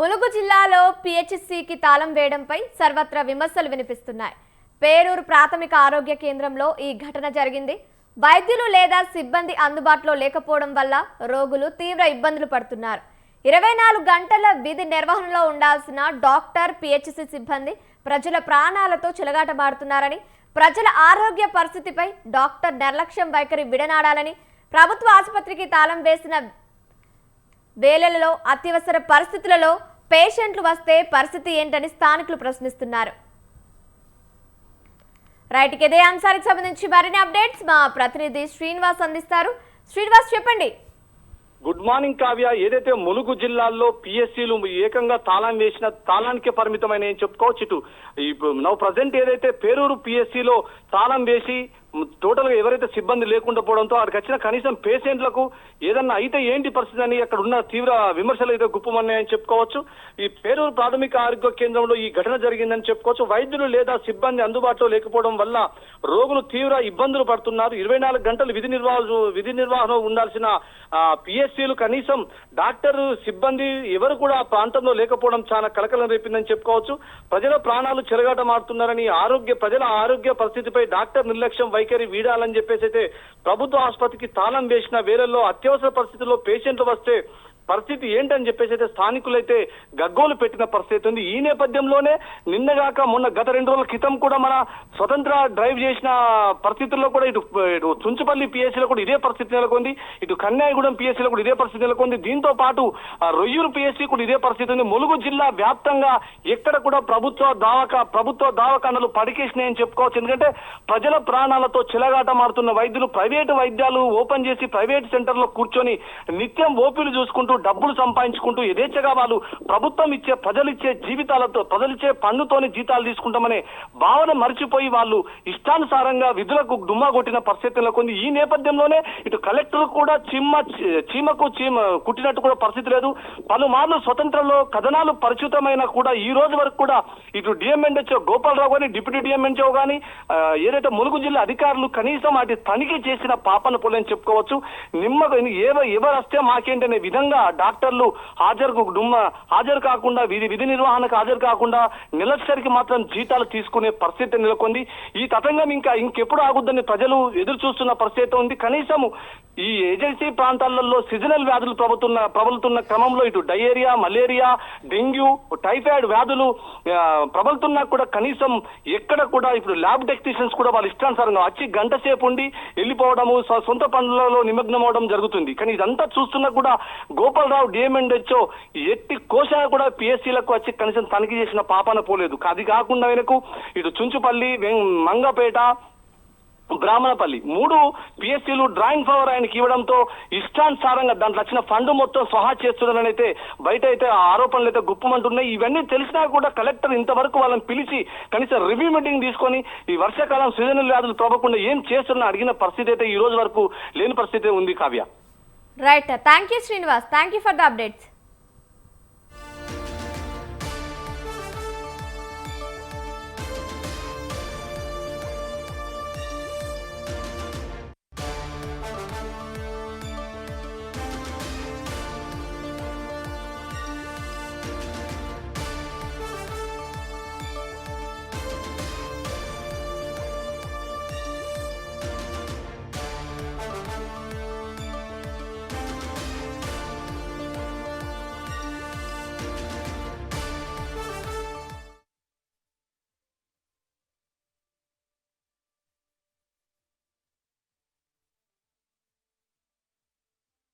ములుగు జిల్లాలో పిహెచ్సికి తాళం వేయడంపై సర్వత్రా విమర్శలు వినిపిస్తున్నాయి. పేరూరు ప్రాథమిక ఆరోగ్య కేంద్రంలో ఈ ఘటన జరిగింది. వైద్యులు లేదా సిబ్బంది అందుబాటులో లేకపోవడం వల్ల రోగులు తీవ్ర ఇబ్బందులు పడుతున్నారు. 24 గంటల విధి నిర్వహణలో ఉండాల్సిన డాక్టర్, పిహెచ్సి సిబ్బంది ప్రజల ప్రాణాలతో చెలగాటమాడుతున్నారని, ప్రజల ఆరోగ్య పరిస్థితిపై డాక్టర్ నిర్లక్ష్యం వైఖరి విడనాడాలని, ప్రభుత్వ ఆసుపత్రికి తాళం వేసిన వేళలలో అత్యవసర పరిస్థితులలో పేషెంట్లు వస్తే పరిస్థితి ఏంటని స్థానికులు ప్రశ్నిస్తున్నారు. రైట్, ఇదే అంశానికి సంబంధించి మరిన్ని అప్డేట్స్ మా ప్రతినిధి శ్రీనివాస్ అందిస్తారు. శ్రీనివాస్, చెప్పండి. Good morning Kavya. ఏదైతే ములుగు జిల్లాల్లో పిఎస్సీలు ఏకంగా తాళం వేసిన తాళానికే పరిమితమైన ఏం చెప్పుకోవచ్చు. ఇటు నౌ ప్రజెంట్ ఏదైతే పేరూరు పిఎస్సీలో తాళం వేసి టోటల్ గా ఎవరైతే సిబ్బంది లేకుండా పోవడంతో అక్కడికి వచ్చిన కనీసం పేషెంట్లకు ఏదన్నా అయితే ఏంటి పరిస్థితి అని అక్కడ ఉన్న తీవ్ర విమర్శలు అయితే గుప్పమన్నాయని చెప్పుకోవచ్చు. ఈ పేరూరు ప్రాథమిక ఆరోగ్య కేంద్రంలో ఈ ఘటన జరిగిందని చెప్పుకోవచ్చు. వైద్యులు లేదా సిబ్బంది అందుబాటులో లేకపోవడం వల్ల రోగులు తీవ్ర ఇబ్బందులు పడుతున్నారు. 24 గంటలు విధి నిర్వహణ ఉండాల్సిన పిఎస్సీలు కనీసం డాక్టర్, సిబ్బంది ఎవరు కూడా ఆ ప్రాంతంలో లేకపోవడం చాలా కలకలం రేపిందని చెప్పుకోవచ్చు. ప్రజల ప్రాణాలు చెలగాటమాడుతున్నారని, ప్రజల ఆరోగ్య పరిస్థితిపై డాక్టర్ నిర్లక్ష్యం వైఖరి వీడాలని చెప్పేసి అయితే ప్రభుత్వ ఆసుపత్రికి తాళం వేసిన వేళల్లో అత్యవసర పరిస్థితుల్లో పేషెంట్లు వస్తే పరిస్థితి ఏంటని చెప్పేసి అయితే స్థానికులైతే గగ్గోలు పెట్టిన పరిస్థితి ఉంది. ఈ నేపథ్యంలోనే నిన్నగాక మొన్న గత 2 రోజుల క్రితం కూడా మన స్వతంత్ర డ్రైవ్ చేసిన పరిస్థితుల్లో కూడా ఇటు చుంచుపల్లి పిఎస్సీలో కూడా ఇదే పరిస్థితి నెలకొంది. ఇటు కన్యాయగూడెం పిఎస్సీలో కూడా ఇదే పరిస్థితి నెలకొంది. దీంతో పాటు రొయ్యూరు పిఎస్సీ కూడా ఇదే పరిస్థితి ఉంది. ములుగు జిల్లా వ్యాప్తంగా ఎక్కడ కూడా ప్రభుత్వ దవాఖానలు పడికేసినాయని చెప్పుకోవచ్చు. ఎందుకంటే ప్రజల ప్రాణాలతో చెలగాటమాడుతున్న వైద్యులు ప్రైవేటు వైద్యాలు ఓపెన్ చేసి ప్రైవేట్ సెంటర్లో కూర్చొని నిత్యం ఓపీలు చూసుకుంటూ డబ్బులు సంపాదించుకుంటూ యథేచ్ఛగా వాళ్ళు ప్రభుత్వం ఇచ్చే ప్రజలిచ్చే పన్నుతోని జీతాలు తీసుకుంటామనే భావన మర్చిపోయి వాళ్ళు ఇష్టానుసారంగా విధులకు డుమ్మా కొట్టిన పరిస్థితి నెలకొంది. ఈ నేపథ్యంలోనే ఇటు కలెక్టర్ కూడా చీమకు కుట్టినట్టు కూడా పరిస్థితి లేదు. పలుమార్లు స్వతంత్రంలో కథనాలు పరిచితమైన కూడా ఈ రోజు వరకు కూడా ఇటు డిఎంఎన్హెచ్ఓ గోపాలరావు గాని, డిప్యూటీ డిఎంఎన్హెచ్ఓ గాని, ఏదైతే ములుగు జిల్లా అధికారులు కనీసం వాటి తనిఖీ చేసిన పాపన పోలేని చెప్పుకోవచ్చు. ఎవరు వస్తే మాకేంటనే విధంగా డాక్టర్లు హాజరు కాకుండా విధి నిర్వహణకు హాజరు కాకుండా నెలసరికి మాత్రం జీతాలు తీసుకునే పరిస్థితి నెలకొంది. ఈ తతంగం ఇంకెప్పుడు ఆగుద్దని ప్రజలు ఎదురు చూస్తున్న పరిస్థితి ఉంది. కనీసం ఈ ఏజెన్సీ ప్రాంతాలలో సీజనల్ వ్యాధులు ప్రబలుతున్న క్రమంలో ఇటు డయేరియా, మలేరియా, డెంగ్యూ, టైఫాయిడ్ వ్యాధులు ప్రబలుతున్నా కూడా కనీసం ఎక్కడ కూడా ఇప్పుడు ల్యాబ్ టెక్నీషియన్స్ కూడా వాళ్ళ ఇష్టానుసారంగా వచ్చి గంట సేపు ఉండి వెళ్ళిపోవడము, సొంత పనులలో నిమగ్నం అవడం జరుగుతుంది. కానీ ఇదంతా చూస్తున్నా కూడా గోపాలరావు డిఎంఎన్హెచ్ఓ ఎట్టి కోశాలు కూడా పిఎస్సీలకు వచ్చి కనీసం తనిఖీ చేసిన పాపాన పోలేదు. అది కాకుండా వెనకు ఇటు చుంచుపల్లి, మంగపేట, బ్రాహ్మణపల్లి 3 పిఎస్సీలు డ్రాయింగ్ పవర్ ఆయనకి ఇవ్వడంతో ఇష్టానుసారంగా దాంట్లో వచ్చిన ఫండ్ మొత్తం స్వహా చేస్తున్నారని అయితే బయట అయితే ఆరోపణలు అయితే గుప్పమంటున్నాయి. ఇవన్నీ తెలిసినా కూడా కలెక్టర్ ఇంతవరకు వాళ్ళని పిలిచి కనీసం రివ్యూ మీటింగ్ తీసుకొని ఈ వర్షాకాలం సీజనల్ వ్యాధులు ప్రబకుండా ఏం చేస్తున్నా అడిగిన పరిస్థితి అయితే ఈ రోజు వరకు లేని పరిస్థితి ఉంది. Kavya. Right, thank you Srinivas, thank you for the updates.